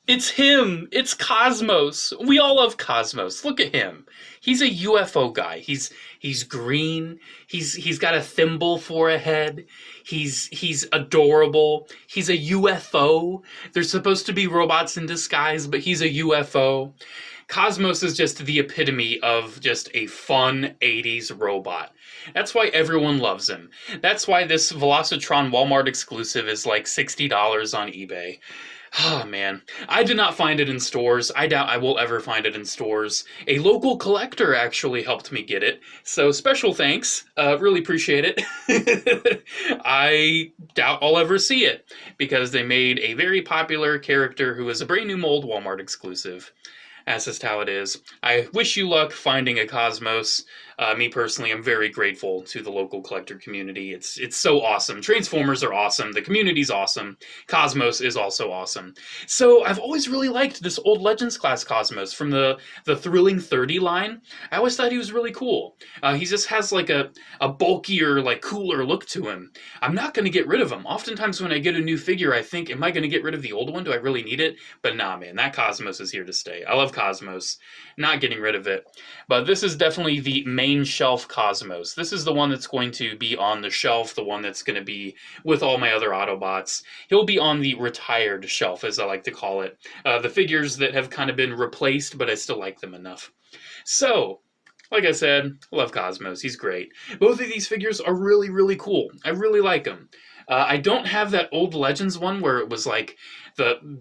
It's him. It's Cosmos. We all love Cosmos. Look at him. He's a UFO guy. He's green. He's got a thimble for a head. He's adorable. He's a UFO. They're supposed to be robots in disguise, but he's a UFO. Cosmos is just the epitome of just a fun 80s robot. That's why everyone loves him. That's why this Velocitron Walmart exclusive is like $60 on eBay. Oh man, I did not find it in stores. I doubt I will ever find it in stores. A local collector actually helped me get it, so special thanks. Really appreciate it. I doubt I'll ever see it because they made a very popular character who is a brand new mold Walmart exclusive. That's just how it is. I wish you luck finding a Cosmos. Me personally, I'm very grateful to the local collector community. It's so awesome. Transformers are awesome. The community's awesome. Cosmos is also awesome. So I've always really liked this old Legends class Cosmos from the Thrilling 30 line. I always thought he was really cool. He just has like a bulkier, like cooler look to him. I'm not going to get rid of him. Oftentimes when I get a new figure, I think, am I going to get rid of the old one? Do I really need it? But nah, man, that Cosmos is here to stay. I love Cosmos. Not getting rid of it. But this is definitely the main shelf Cosmos. This is the one that's going to be on the shelf, the one that's going to be with all my other Autobots. He'll be on the retired shelf, as I like to call it. The figures that have kind of been replaced, but I still like them enough. So, like I said, I love Cosmos. He's great. Both of these figures are really, really cool. I really like them. I don't have that old Legends one where it was like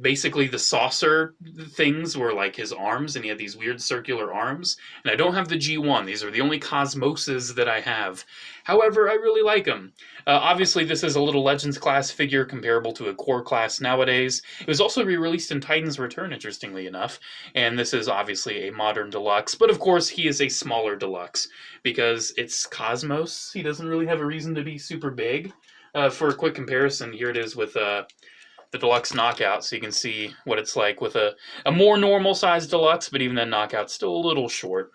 basically the saucer things were like his arms, and he had these weird circular arms. And I don't have the G1. These are the only Cosmoses that I have. However, I really like them. Obviously, this is a little Legends class figure comparable to a core class nowadays. It was also re-released in Titan's Return, interestingly enough. And this is obviously a modern deluxe. But of course, he is a smaller deluxe because it's Cosmos. He doesn't really have a reason to be super big. For a quick comparison, here it is with the Deluxe Knockout, so you can see what it's like with a more normal-sized Deluxe, but even then, Knockout's still a little short.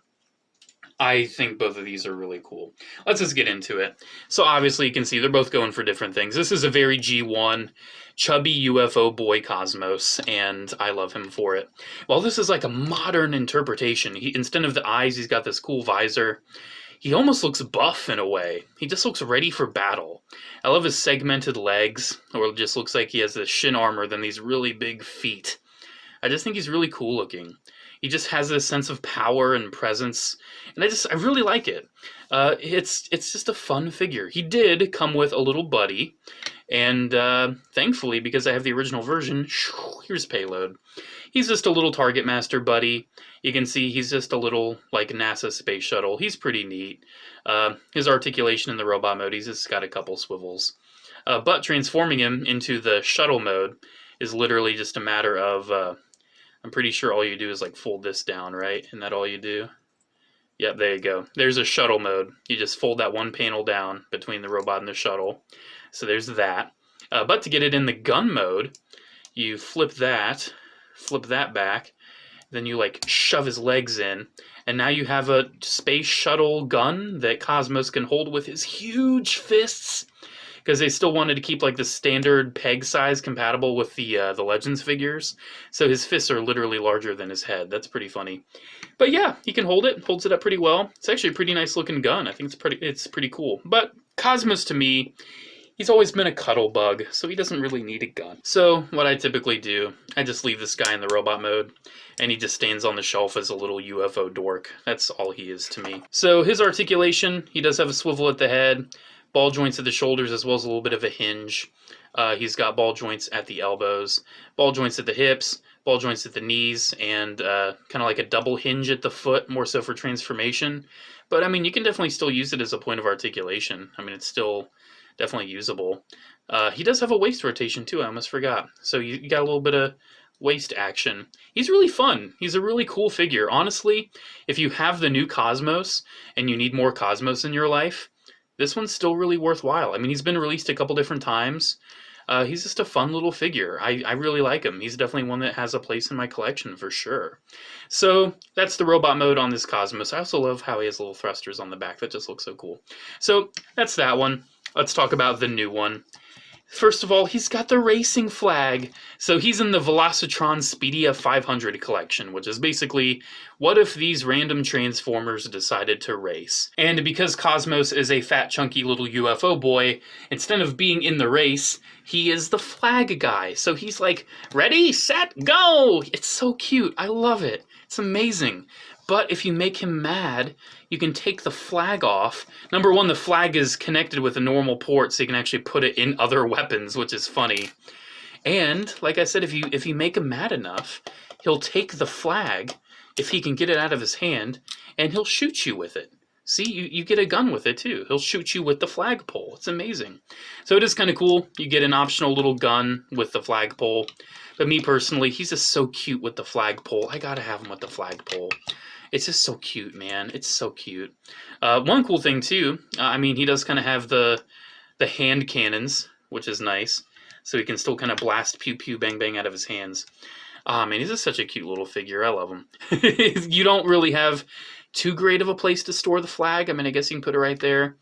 I think both of these are really cool. Let's just get into it. So obviously, you can see they're both going for different things. This is a very G1, chubby UFO boy Cosmos, and I love him for it. Well, this is like a modern interpretation. Instead of the eyes, he's got this cool visor. He almost looks buff in a way. He just looks ready for battle. I love his segmented legs, or it just looks like he has this shin armor than these really big feet. I just think he's really cool looking. He just has this sense of power and presence, and I really like it. It's just a fun figure. He did come with a little buddy, and thankfully, because I have the original version, here's Payload. He's just a little Target Master buddy. You can see he's just a little, like, NASA space shuttle. He's pretty neat. His articulation in the robot mode, he's just got a couple swivels. But transforming him into the shuttle mode is literally just a matter of, I'm pretty sure all you do is, like, fold this down, right? Isn't that all you do? Yep, there you go. There's a shuttle mode. You just fold that one panel down between the robot and the shuttle. So there's that. But to get it in the gun mode, you flip that back, then you like shove his legs in, and now you have a space shuttle gun that Cosmos can hold with his huge fists, because they still wanted to keep like the standard peg size compatible with the Legends figures, so his fists are literally larger than his head. That's pretty funny. But yeah, he can hold it, holds it up pretty well. It's actually a pretty nice looking gun. I think it's pretty cool. But Cosmos, to me, he's always been a cuddle bug, so he doesn't really need a gun. So what I typically do, I just leave this guy in the robot mode, and he just stands on the shelf as a little UFO dork. That's all he is to me. So his articulation, he does have a swivel at the head, ball joints at the shoulders, as well as a little bit of a hinge. He's got ball joints at the elbows, ball joints at the hips, ball joints at the knees, and kind of like a double hinge at the foot, more so for transformation. But I mean, you can definitely still use it as a point of articulation. I mean, it's still definitely usable. He does have a waist rotation too, I almost forgot. So you got a little bit of waist action. He's really fun. He's a really cool figure. Honestly, if you have the new Cosmos and you need more Cosmos in your life, this one's still really worthwhile. I mean, he's been released a couple different times. He's just a fun little figure. I really like him. He's definitely one that has a place in my collection for sure. So that's the robot mode on this Cosmos. I also love how he has little thrusters on the back. That just looks so cool. So that's that one. Let's talk about the new one. First of all, he's got the racing flag. So he's in the Velocitron Speedia 500 collection, which is basically, what if these random Transformers decided to race? And because Cosmos is a fat, chunky little UFO boy, instead of being in the race, he is the flag guy. So he's like, ready, set, go! It's so cute. I love it. It's amazing. But if you make him mad, you can take the flag off. Number one, the flag is connected with a normal port, so you can actually put it in other weapons, which is funny. And, like I said, if you make him mad enough, he'll take the flag, if he can get it out of his hand, and he'll shoot you with it. See, you get a gun with it, too. He'll shoot you with the flagpole. It's amazing. So it is kind of cool. You get an optional little gun with the flagpole. But me, personally, he's just so cute with the flagpole. I gotta have him with the flagpole. It's just so cute, man. It's so cute. One cool thing, too, I mean, he does kind of have the hand cannons, which is nice. So he can still kind of blast pew pew bang bang out of his hands. Man, he's just such a cute little figure. I love him. You don't really have too great of a place to store the flag. I mean, I guess you can put it right there.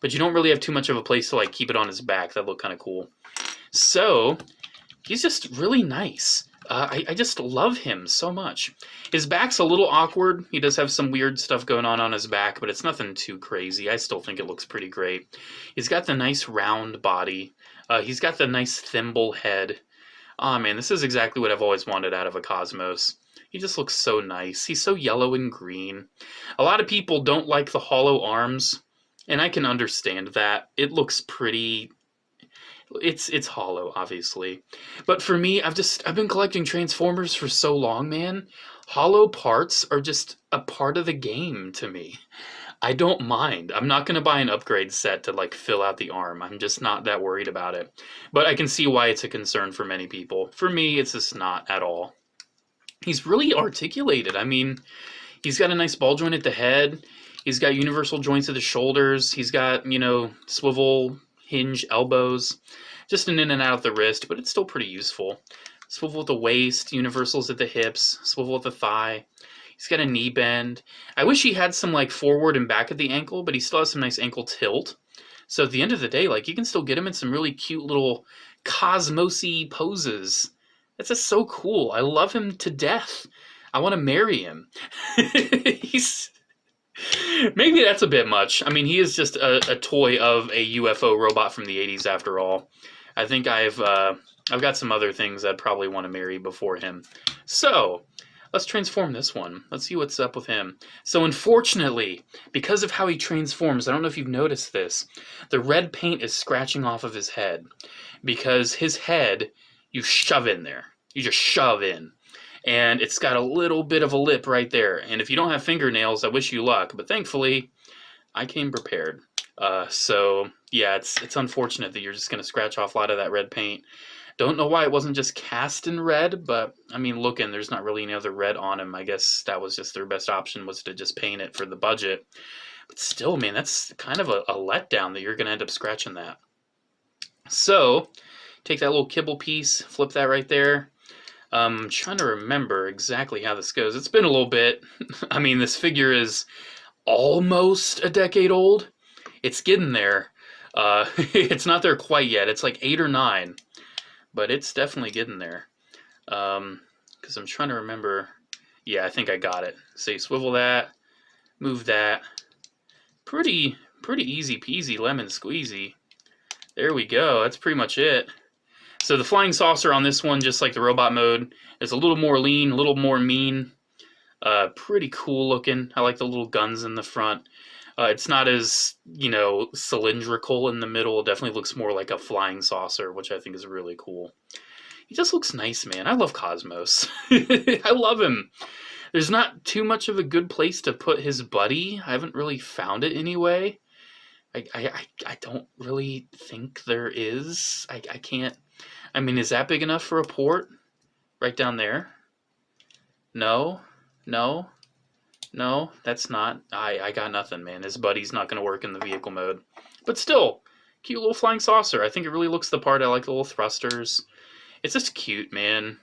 But you don't really have too much of a place to, like, keep it on his back. That'd look kind of cool. So, he's just really nice. I just love him so much. His back's a little awkward. He does have some weird stuff going on his back, but it's nothing too crazy. I still think it looks pretty great. He's got the nice round body. He's got the nice thimble head. Aw, man, this is exactly what I've always wanted out of a Cosmos. He just looks so nice. He's so yellow and green. A lot of people don't like the hollow arms, and I can understand that. It looks pretty... It's hollow, obviously. But for me, I've been collecting Transformers for so long, man. Hollow parts are just a part of the game to me. I don't mind. I'm not going to buy an upgrade set to, like, fill out the arm. I'm just not that worried about it. But I can see why it's a concern for many people. For me, it's just not at all. He's really articulated. I mean, he's got a nice ball joint at the head. He's got universal joints at the shoulders. He's got, you know, swivel hinge elbows, just an in and out of the wrist, but it's still pretty useful. Swivel at the waist, universals at the hips, swivel at the thigh. He's got a knee bend. I wish he had some, like, forward and back at the ankle, but he still has some nice ankle tilt. So at the end of the day, like, you can still get him in some really cute little Cosmos-y poses. That's just so cool. I love him to death. I want to marry him. He's... Maybe that's a bit much. I mean, he is just a toy of a UFO robot from the 80s, after all. I think I've got some other things I'd probably want to marry before him. So, let's transform this one. Let's see what's up with him. So, unfortunately, because of how he transforms, I don't know if you've noticed this, the red paint is scratching off of his head. Because his head, you shove in there. You just shove in. And it's got a little bit of a lip right there. And if you don't have fingernails, I wish you luck. But thankfully, I came prepared. So, yeah, it's unfortunate that you're just going to scratch off a lot of that red paint. Don't know why it wasn't just cast in red, but, I mean, looking, there's not really any other red on him. I guess that was just their best option, was to just paint it for the budget. But still, man, that's kind of a letdown that you're going to end up scratching that. So, take that little kibble piece, flip that right there. I'm trying to remember exactly how this goes. It's been a little bit. I mean, this figure is almost a decade old. It's getting there. It's not there quite yet. It's like 8 or 9. But it's definitely getting there. Because I'm trying to remember. Yeah, I think I got it. So you swivel that. Move that. Pretty easy peasy lemon squeezy. There we go. That's pretty much it. So the flying saucer on this one, just like the robot mode, is a little more lean, a little more mean. Pretty cool looking. I like the little guns in the front. It's not as, you know, cylindrical in the middle. It definitely looks more like a flying saucer, which I think is really cool. He just looks nice, man. I love Cosmos. I love him. There's not too much of a good place to put his buddy. I haven't really found it anyway. I don't really think there is. I can't. I mean, is that big enough for a port? Right down there? No, that's not. I got nothing, man. His buddy's not going to work in the vehicle mode. But still, cute little flying saucer. I think it really looks the part. I like the little thrusters. It's just cute, man.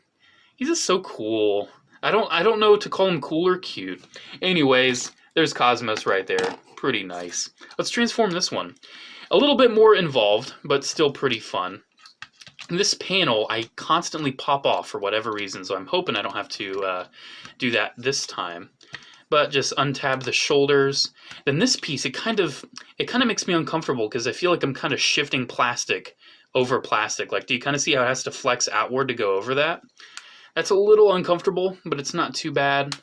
He's just so cool. I don't know to call him cool or cute. Anyways, there's Cosmos right there. Pretty nice. Let's transform this one. A little bit more involved, but still pretty fun. This panel I constantly pop off for whatever reason, so I'm hoping I don't have to do that this time. But just untab the shoulders. Then this piece, it kind of makes me uncomfortable because I feel like I'm kind of shifting plastic over plastic. Like, do you kind of see how it has to flex outward to go over that? That's a little uncomfortable, but it's not too bad.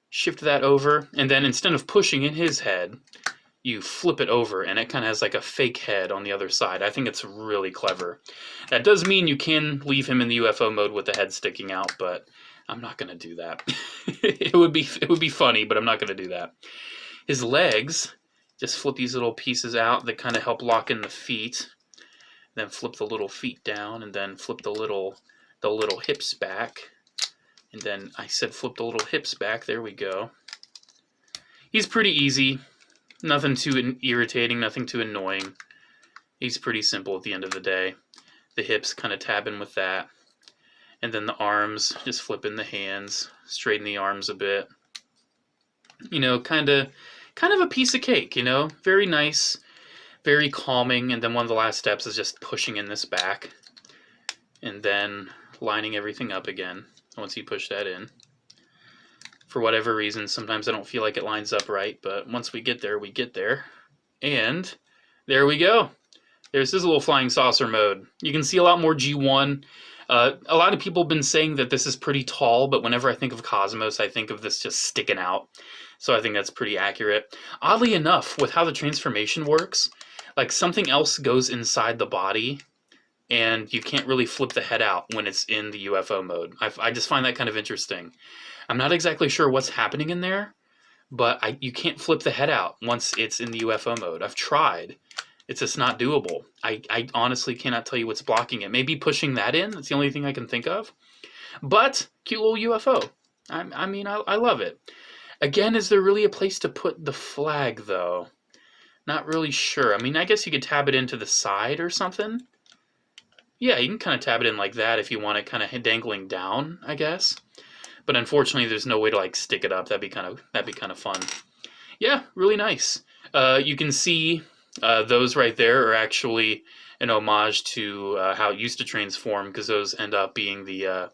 Shift that over, and then instead of pushing in his head, you flip it over, and it kind of has like a fake head on the other side. I think it's really clever. That does mean you can leave him in the UFO mode with the head sticking out, but I'm not going to do that. It would be funny, but I'm not going to do that. His legs, just flip these little pieces out that kind of help lock in the feet. Then flip the little feet down, and then flip the little hips back. And then I said flip the little hips back. There we go. He's pretty easy. Nothing too irritating, nothing too annoying. He's pretty simple at the end of the day. The hips kind of tab in with that. And then the arms, just flip in the hands, straighten the arms a bit. You know, kind of a piece of cake, you know? Very nice, very calming. And then one of the last steps is just pushing in this back. And then lining everything up again once you push that in. For whatever reason, sometimes I don't feel like it lines up right, but once we get there, we get there. And there we go. There's his little flying saucer mode. You can see a lot more G1. A lot of people have been saying that this is pretty tall, but whenever I think of Cosmos, I think of this just sticking out. So I think that's pretty accurate. Oddly enough, with how the transformation works, like something else goes inside the body, and you can't really flip the head out when it's in the UFO mode. I just find that kind of interesting. I'm not exactly sure what's happening in there, but you can't flip the head out once it's in the UFO mode. I've tried. It's just not doable. I honestly cannot tell you what's blocking it. Maybe pushing that in. That's the only thing I can think of. But cute little UFO. I mean, I love it. Again, is there really a place to put the flag, though? Not really sure. I mean, I guess you could tab it into the side or something. Yeah, you can kind of tab it in like that if you want it kind of dangling down, I guess. But unfortunately, there's no way to like stick it up. That'd be kind of fun. Yeah, really nice. You can see those right there are actually an homage to how it used to transform, because those end up being the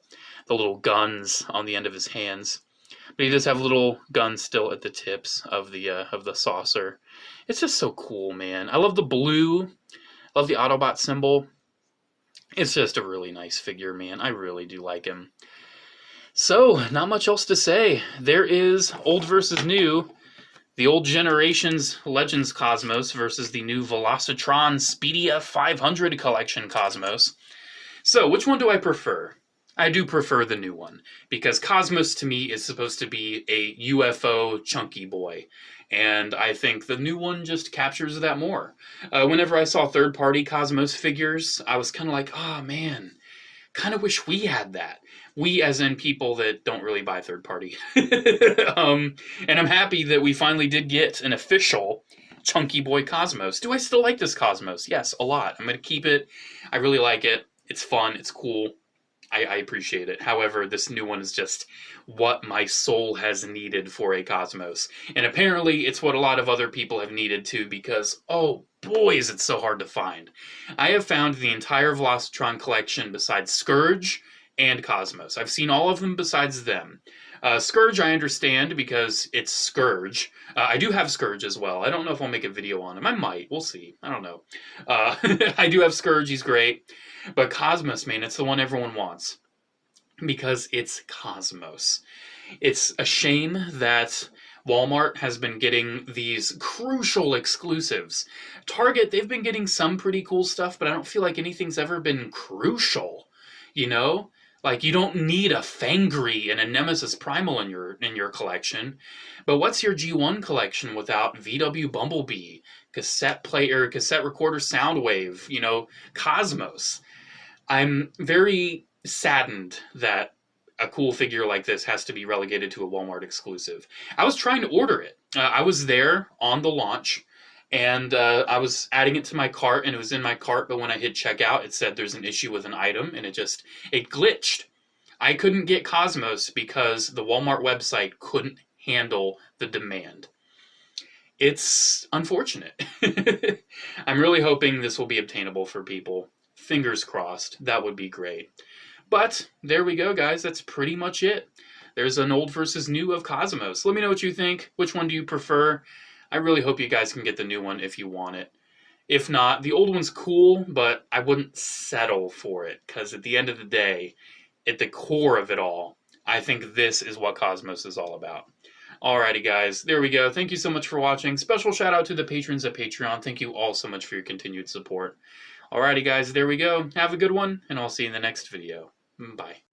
little guns on the end of his hands. But he does have little guns still at the tips of the saucer. It's just so cool, man. I love the blue. I love the Autobot symbol. It's just a really nice figure, man. I really do like him. So, not much else to say. There is old versus new. The old generation's Legends Cosmos versus the new Velocitron Speedia 500 collection Cosmos. So, which one do I prefer? I do prefer the new one, because Cosmos to me is supposed to be a UFO chunky boy, and I think the new one just captures that more. Whenever I saw third-party Cosmos figures, I was kind of like, oh man, kind of wish we had that. We as in people that don't really buy third-party. And I'm happy that we finally did get an official chunky boy Cosmos. Do I still like this Cosmos? Yes, a lot. I'm going to keep it. I really like it. It's fun. It's cool. I appreciate it. However, this new one is just what my soul has needed for a Cosmos. And apparently, it's what a lot of other people have needed too, because, oh boy, is it so hard to find. I have found the entire Velocitron collection besides Scourge and Cosmos. I've seen all of them besides them. Scourge I understand because it's Scourge. I do have Scourge as well. I don't know if I'll make a video on him. I might. We'll see. I don't know. I do have Scourge. He's great. But Cosmos, man, it's the one everyone wants. Because it's Cosmos. It's a shame that Walmart has been getting these crucial exclusives. Target, they've been getting some pretty cool stuff, but I don't feel like anything's ever been crucial. You know? Like, you don't need a Fangry and a Nemesis Primal in your collection. But what's your G1 collection without VW Bumblebee, cassette player, cassette recorder Soundwave, you know, Cosmos? I'm very saddened that a cool figure like this has to be relegated to a Walmart exclusive. I was trying to order it. I was there on the launch, and I was adding it to my cart, and it was in my cart, but when I hit checkout, it said there's an issue with an item, and it glitched. I couldn't get Cosmos because the Walmart website couldn't handle the demand. It's unfortunate. I'm really hoping this will be obtainable for people. Fingers crossed. That would be great. But there we go, guys. That's pretty much it. There's an old versus new of Cosmos. Let me know what you think. Which one do you prefer? I really hope you guys can get the new one if you want it. If not, the old one's cool, but I wouldn't settle for it, because at the end of the day, at the core of it all, I think this is what Cosmos is all about. Alrighty, guys, there we go. Thank you so much for watching. Special shout out to the patrons at Patreon. Thank you all so much for your continued support. Alrighty, guys, there we go. Have a good one, and I'll see you in the next video. Bye.